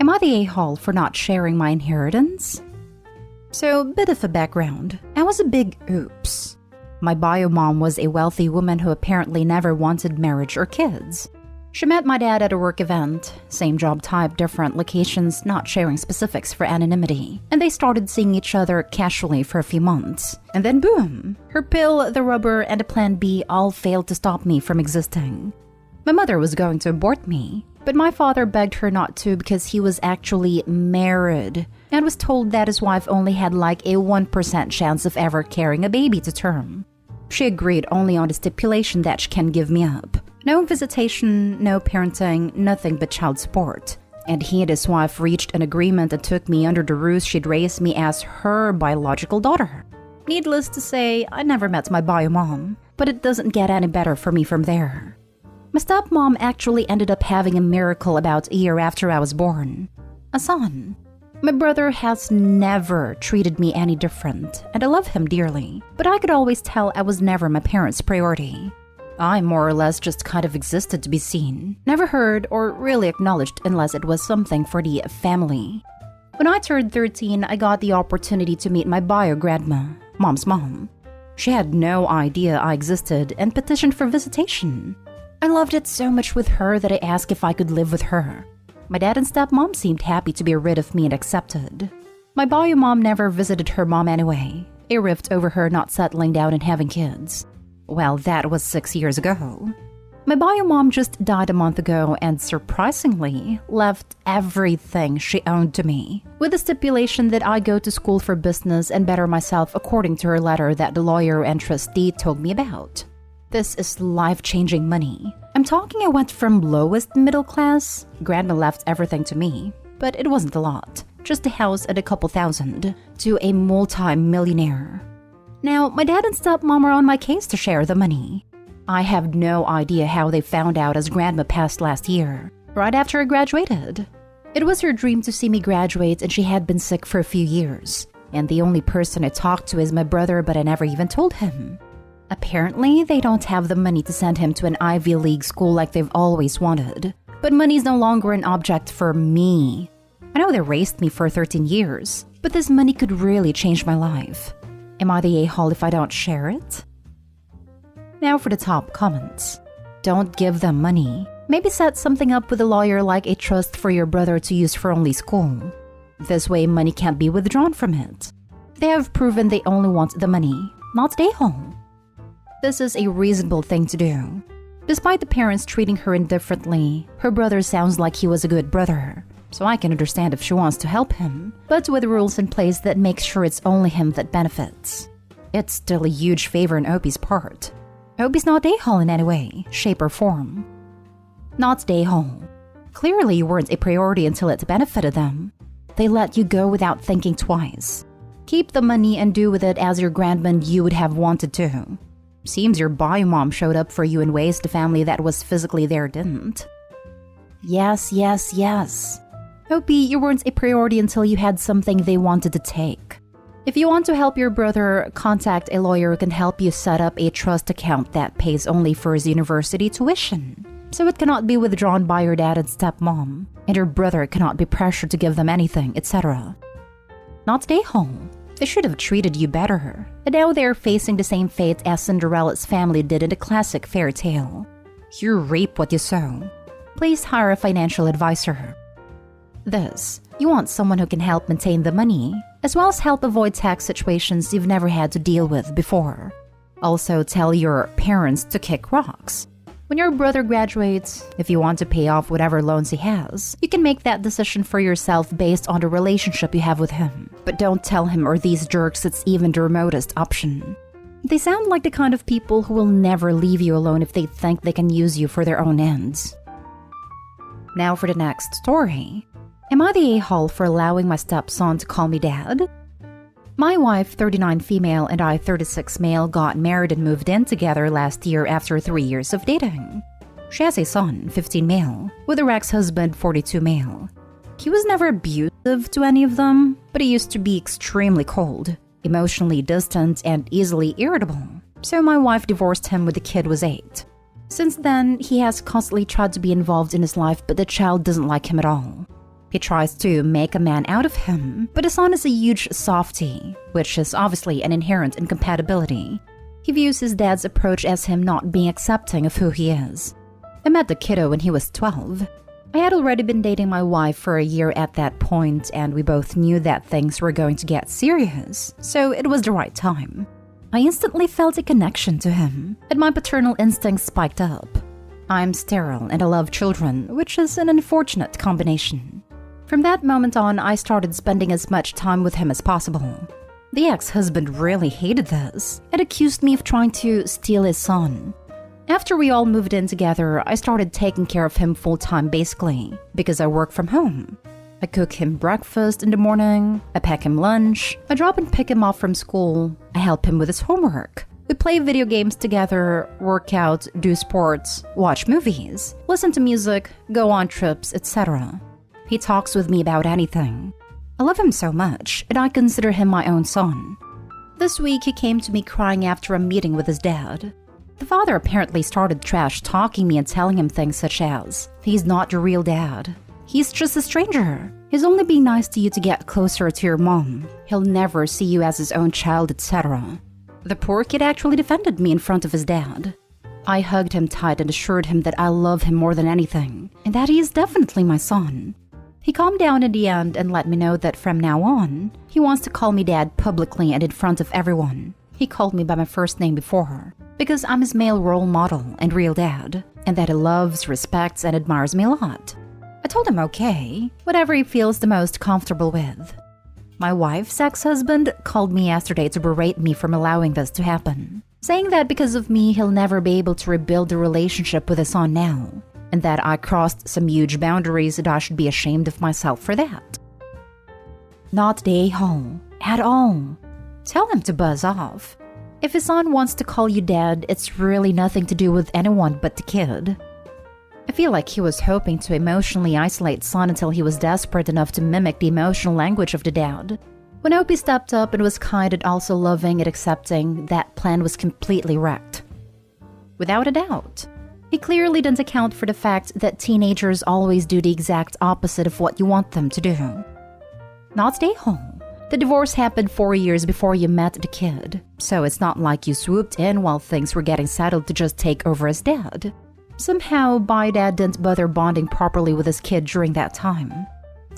Am I the a-hole for not sharing my inheritance? So, bit of a background. I was a big oops. My bio mom was a wealthy woman who apparently never wanted marriage or kids. She met my dad at a work event, same job type, different locations, not sharing specifics for anonymity, and they started seeing each other casually for a few months. And then boom! Her pill, the rubber, and a plan B all failed to stop me from existing. My mother was going to abort me, but my father begged her not to because he was actually married and was told that his wife only had like a 1% chance of ever carrying a baby to term. She agreed only on the stipulation that she can give me up. No visitation, no parenting, nothing but child support. And he and his wife reached an agreement and took me under the ruse she'd raise me as her biological daughter. Needless to say, I never met my bio mom, but it doesn't get any better for me from there. My stepmom actually ended up having a miracle about a year after I was born. A son. My brother has never treated me any different, and I love him dearly, but I could always tell I was never my parents' priority. I more or less just kind of existed to be seen, never heard or really acknowledged unless it was something for the family. When I turned 13, I got the opportunity to meet my bio grandma, mom's mom. She had no idea I existed and petitioned for visitation. I loved it so much with her that I asked if I could live with her. My dad and stepmom seemed happy to be rid of me and accepted. My bio mom never visited her mom anyway, a rift over her not settling down and having kids. Well, that was 6 years ago. My bio mom just died a month ago and surprisingly left everything she owned to me, with the stipulation that I go to school for business and better myself according to her letter that the lawyer and trustee told me about. This is life-changing money. I'm talking I went from lowest middle class, grandma left everything to me, but it wasn't a lot, just a house and a couple thousand, to a multi-millionaire. Now, my dad and stepmom are on my case to share the money. I have no idea how they found out as grandma passed last year, right after I graduated. It was her dream to see me graduate and she had been sick for a few years. And the only person I talked to is my brother, but I never even told him. Apparently, they don't have the money to send him to an Ivy League school like they've always wanted. But money's no longer an object for me. I know they raised me for 13 years, but this money could really change my life. Am I the a-hole if I don't share it? Now for the top comments. Don't give them money. Maybe set something up with a lawyer like a trust for your brother to use for only school. This way money can't be withdrawn from it. They have proven they only want the money, not the a-hole. This is a reasonable thing to do. Despite the parents treating her indifferently, her brother sounds like he was a good brother. So I can understand if she wants to help him, but with rules in place that make sure it's only him that benefits. It's still a huge favor on Opie's part. Opie's not a-hole in any way, shape or form. Not a-hole. Clearly you weren't a priority until it benefited them. They let you go without thinking twice. Keep the money and do with it as your grandma and you would have wanted to. Seems your bio mom showed up for you in ways the family that was physically there didn't. Yes, yes, yes. Opie, you weren't a priority until you had something they wanted to take. If you want to help your brother, contact a lawyer who can help you set up a trust account that pays only for his university tuition, so it cannot be withdrawn by your dad and stepmom, and your brother cannot be pressured to give them anything, etc. Not stay home. They should have treated you better, and now they are facing the same fate as Cinderella's family did in the classic fairy tale. You reap what you sow. Please hire a financial advisor. This, you want someone who can help maintain the money, as well as help avoid tax situations you've never had to deal with before. Also, tell your parents to kick rocks. When your brother graduates, if you want to pay off whatever loans he has, you can make that decision for yourself based on the relationship you have with him. But don't tell him or these jerks it's even the remotest option. They sound like the kind of people who will never leave you alone if they think they can use you for their own ends. Now for the next story. Am I the a-hole for allowing my stepson to call me dad? My wife, 39 female, and I, 36 male, got married and moved in together last year after 3 years of dating. She has a son, 15 male, with her ex-husband, 42 male. He was never abusive to any of them, but he used to be extremely cold, emotionally distant, and easily irritable. So my wife divorced him when the kid was 8. Since then, he has constantly tried to be involved in his life, but the child doesn't like him at all. He tries to make a man out of him, but his son is a huge softie, which is obviously an inherent incompatibility. He views his dad's approach as him not being accepting of who he is. I met the kiddo when he was 12. I had already been dating my wife for a year at that point, and we both knew that things were going to get serious, so it was the right time. I instantly felt a connection to him, and my paternal instincts spiked up. I'm sterile and I love children, which is an unfortunate combination. From that moment on, I started spending as much time with him as possible. The ex-husband really hated this and accused me of trying to steal his son. After we all moved in together, I started taking care of him full-time basically, because I work from home. I cook him breakfast in the morning, I pack him lunch, I drop and pick him off from school, I help him with his homework. We play video games together, work out, do sports, watch movies, listen to music, go on trips, etc. He talks with me about anything. I love him so much, and I consider him my own son. This week, he came to me crying after a meeting with his dad. The father apparently started trash-talking me and telling him things such as, he's not your real dad. He's just a stranger. He's only being nice to you to get closer to your mom. He'll never see you as his own child, etc. The poor kid actually defended me in front of his dad. I hugged him tight and assured him that I love him more than anything, and that he is definitely my son. He calmed down in the end and let me know that from now on, he wants to call me dad publicly and in front of everyone. He called me by my first name before her, because I'm his male role model and real dad, and that he loves, respects, and admires me a lot. I told him okay, whatever he feels the most comfortable with. My wife's ex-husband called me yesterday to berate me from allowing this to happen, saying that because of me, he'll never be able to rebuild the relationship with his son now, and that I crossed some huge boundaries and I should be ashamed of myself for that. Not the a-hole, at all. Tell him to buzz off. If his son wants to call you dad, it's really nothing to do with anyone but the kid. I feel like he was hoping to emotionally isolate son until he was desperate enough to mimic the emotional language of the dad. When Opie stepped up and was kind and also loving and accepting, that plan was completely wrecked. Without a doubt. He clearly didn't account for the fact that teenagers always do the exact opposite of what you want them to do. Not stay home. The divorce happened 4 years before you met the kid, so it's not like you swooped in while things were getting settled to just take over as dad. Somehow, Dad didn't bother bonding properly with his kid during that time.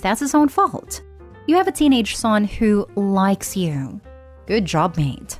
That's his own fault. You have a teenage son who likes you. Good job, mate.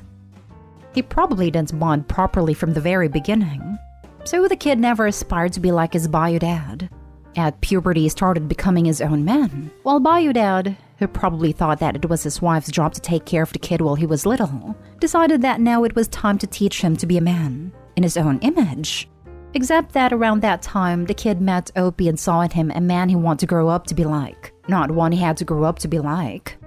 He probably didn't bond properly from the very beginning. So the kid never aspired to be like his bio dad. At puberty, he started becoming his own man, while bio dad, who probably thought that it was his wife's job to take care of the kid while he was little, decided that now it was time to teach him to be a man, in his own image. Except that around that time, the kid met Opie and saw in him a man he wanted to grow up to be like, not one he had to grow up to be like.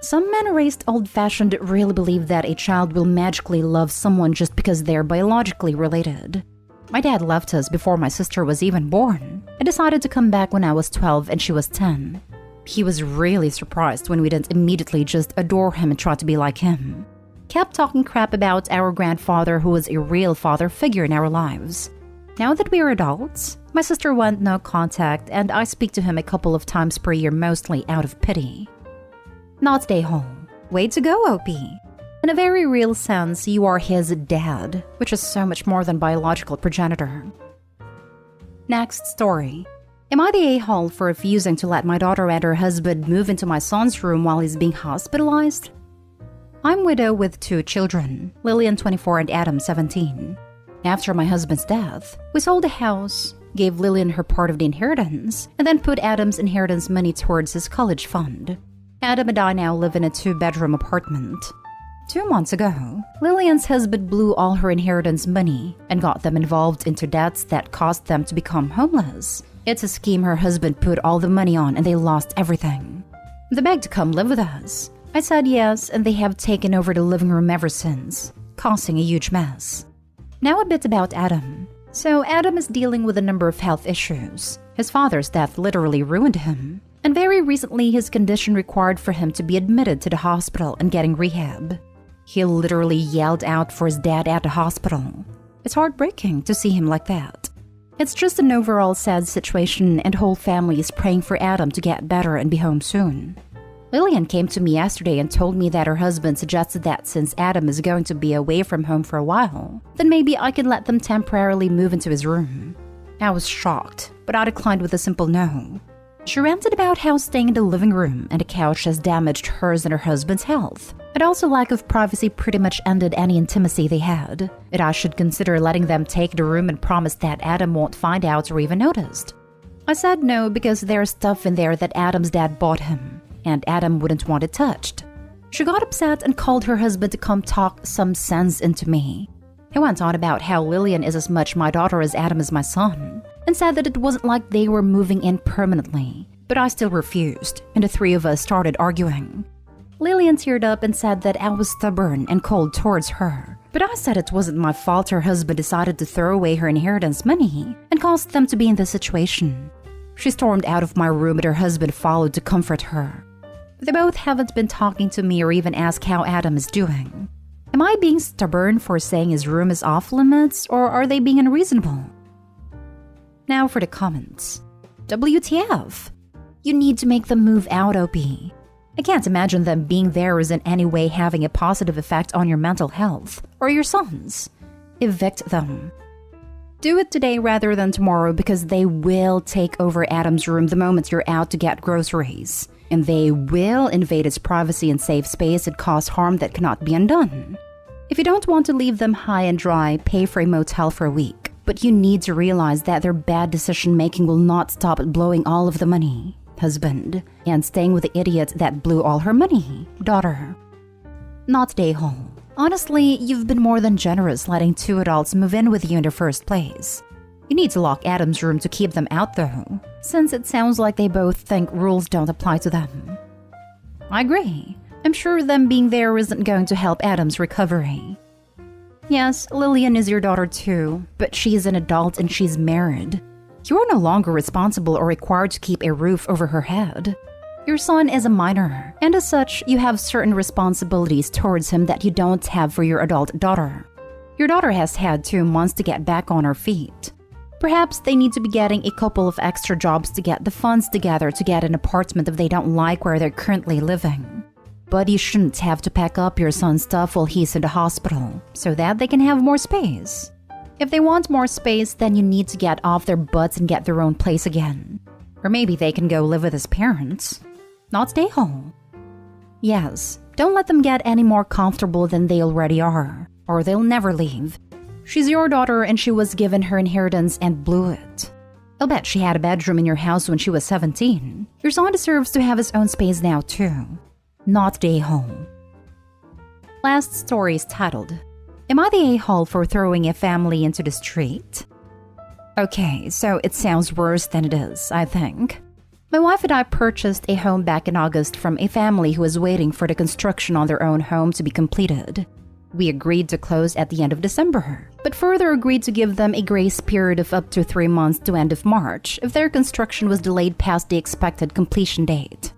Some men raised old-fashioned really believe that a child will magically love someone just because they're biologically related. My dad left us before my sister was even born. I decided to come back when I was 12 and she was 10. He was really surprised when we didn't immediately just adore him and try to be like him. Kept talking crap about our grandfather who was a real father figure in our lives. Now that we are adults, my sister went no contact and I speak to him a couple of times per year mostly out of pity. Not stay home. Way to go, Opie. In a very real sense, you are his dad, which is so much more than biological progenitor. Next story. Am I the a-hole for refusing to let my daughter and her husband move into my son's room while he's being hospitalized? I'm widowed with 2 children, Lillian 24 and Adam 17. After my husband's death, we sold the house, gave Lillian her part of the inheritance, and then put Adam's inheritance money towards his college fund. Adam and I now live in a 2-bedroom apartment. 2 months ago, Lillian's husband blew all her inheritance money and got them involved into debts that caused them to become homeless. It's a scheme her husband put all the money on and they lost everything. They begged to come live with us. I said yes, and they have taken over the living room ever since, causing a huge mess. Now a bit about Adam. So Adam is dealing with a number of health issues. His father's death literally ruined him. And very recently, his condition required for him to be admitted to the hospital and getting rehab. He literally yelled out for his dad at the hospital. It's heartbreaking to see him like that. It's just an overall sad situation and whole family is praying for Adam to get better and be home soon. Lillian came to me yesterday and told me that her husband suggested that since Adam is going to be away from home for a while, then maybe I could let them temporarily move into his room. I was shocked, but I declined with a simple no. She ranted about how staying in the living room and the couch has damaged hers and her husband's health, and also lack of privacy pretty much ended any intimacy they had, and I should consider letting them take the room and promise that Adam won't find out or even noticed. I said no because there's stuff in there that Adam's dad bought him, and Adam wouldn't want it touched. She got upset and called her husband to come talk some sense into me. He went on about how Lillian is as much my daughter as Adam is my son, and said that it wasn't like they were moving in permanently, but I still refused, and the three of us started arguing. Lillian teared up and said that I was stubborn and cold towards her, but I said it wasn't my fault her husband decided to throw away her inheritance money and caused them to be in this situation. She stormed out of my room and her husband followed to comfort her. They both haven't been talking to me or even asked how Adam is doing. Am I being stubborn for saying his room is off limits, or are they being unreasonable? Now for the comments. WTF? You need to make them move out, OP. I can't imagine them being there is in any way having a positive effect on your mental health, or your son's. Evict them. Do it today rather than tomorrow because they will take over Adam's room the moment you're out to get groceries. And they will invade its privacy and safe space and cause harm that cannot be undone. If you don't want to leave them high and dry, pay for a motel for a week. But you need to realize that their bad decision-making will not stop at blowing all of the money, husband, and staying with the idiot that blew all her money, daughter. Not day-hole. Honestly, you've been more than generous letting two adults move in with you in the first place. You need to lock Adam's room to keep them out though, since it sounds like they both think rules don't apply to them. I agree. I'm sure them being there isn't going to help Adam's recovery. Yes, Lillian is your daughter too, but she's an adult and she's married. You are no longer responsible or required to keep a roof over her head. Your son is a minor, and as such, you have certain responsibilities towards him that you don't have for your adult daughter. Your daughter has had 2 months to get back on her feet. Perhaps they need to be getting a couple of extra jobs to get the funds together to get an apartment if they don't like where they're currently living. But you shouldn't have to pack up your son's stuff while he's in the hospital, so that they can have more space. If they want more space, then you need to get off their butts and get their own place again. Or maybe they can go live with his parents. Not stay home. Yes, don't let them get any more comfortable than they already are, or they'll never leave. She's your daughter and she was given her inheritance and blew it. I'll bet she had a bedroom in your house when she was 17. Your son deserves to have his own space now too. Not day home. Last story is titled, Am I the a-hole for throwing a family into the street? Okay, so it sounds worse than it is, I think. My wife and I purchased a home back in August from a family who was waiting for the construction on their own home to be completed. We agreed to close at the end of December, but further agreed to give them a grace period of up to 3 months to end of March if their construction was delayed past the expected completion date.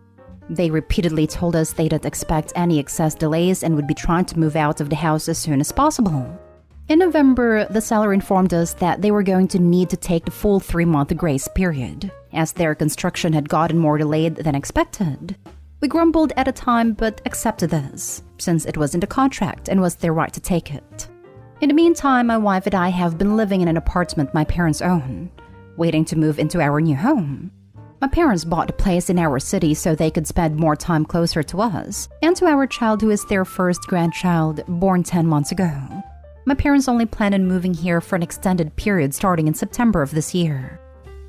They repeatedly told us they didn't expect any excess delays and would be trying to move out of the house as soon as possible. In November, the seller informed us that they were going to need to take the full 3-month grace period, as their construction had gotten more delayed than expected. We grumbled at the time but accepted this, since it was in the contract and was their right to take it. In the meantime, my wife and I have been living in an apartment my parents own, waiting to move into our new home. My parents bought a place in our city so they could spend more time closer to us and to our child who is their first grandchild, born 10 months ago. My parents only planned on moving here for an extended period starting in September of this year.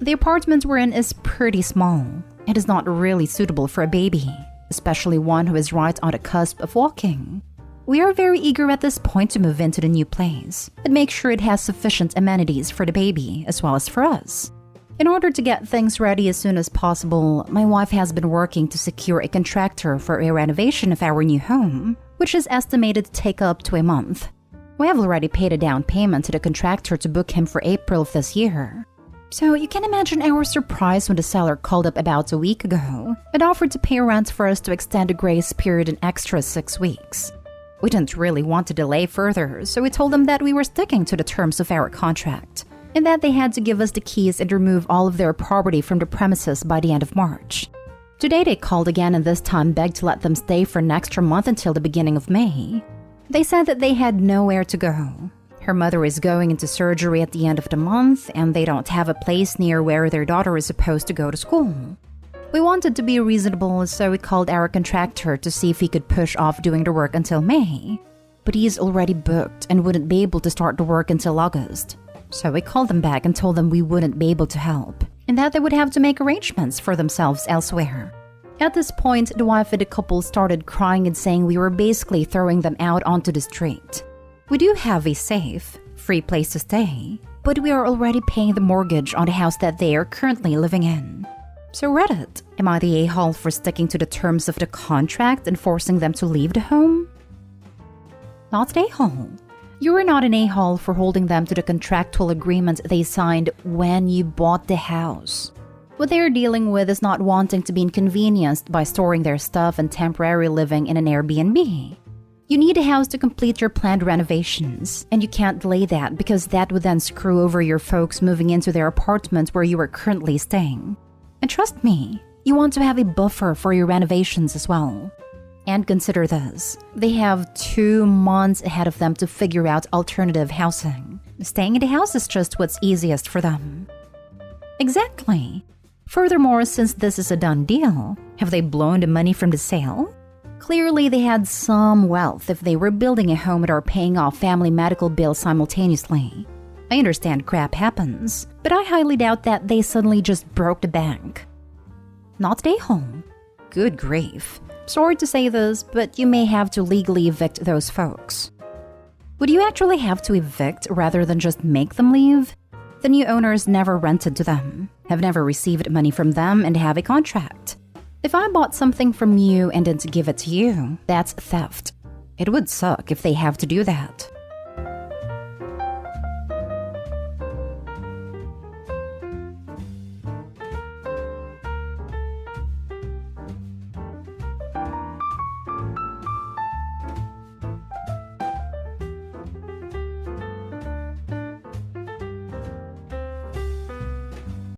The apartment we're in is pretty small. It is not really suitable for a baby, especially one who is right on the cusp of walking. We are very eager at this point to move into the new place and make sure it has sufficient amenities for the baby as well as for us. In order to get things ready as soon as possible, my wife has been working to secure a contractor for a renovation of our new home, which is estimated to take up to a month. We have already paid a down payment to the contractor to book him for April of this year. So you can imagine our surprise when the seller called up about a week ago and offered to pay rent for us to extend the grace period an extra 6 weeks. We didn't really want to delay further, so we told them that we were sticking to the terms of our contract. and that they had to give us the keys and remove all of their property from the premises by the end of March. Today they called again and this time begged to let them stay for an extra month until the beginning of May. They said that they had nowhere to go. Her mother is going into surgery at the end of the month, and they don't have a place near where their daughter is supposed to go to school. We wanted to be reasonable, so we called our contractor to see if he could push off doing the work until May. But he is already booked and wouldn't be able to start the work until August. So we called them back and told them we wouldn't be able to help, and that they would have to make arrangements for themselves elsewhere. At this point, the wife of the couple started crying and saying we were basically throwing them out onto the street. We do have a safe, free place to stay, but we are already paying the mortgage on the house that they are currently living in. So Reddit, am I the a-hole for sticking to the terms of the contract and forcing them to leave the home? Not an a-hole. You are not an a-hole for holding them to the contractual agreement they signed when you bought the house. What they are dealing with is not wanting to be inconvenienced by storing their stuff and temporarily living in an Airbnb. You need a house to complete your planned renovations, and you can't delay that because that would then screw over your folks moving into their apartment where you are currently staying. And trust me, you want to have a buffer for your renovations as well. And consider this, they have 2 months ahead of them to figure out alternative housing. Staying in the house is just what's easiest for them. Exactly. Furthermore, since this is a done deal, have they blown the money from the sale? Clearly, they had some wealth if they were building a home and are paying off family medical bills simultaneously. I understand crap happens, but I highly doubt that they suddenly just broke the bank. Not a home. Good grief. Sorry to say this, but you may have to legally evict those folks. Would you actually have to evict rather than just make them leave? The new owners never rented to them, have never received money from them, and have a contract. If I bought something from you and didn't give it to you, that's theft. It would suck if they have to do that.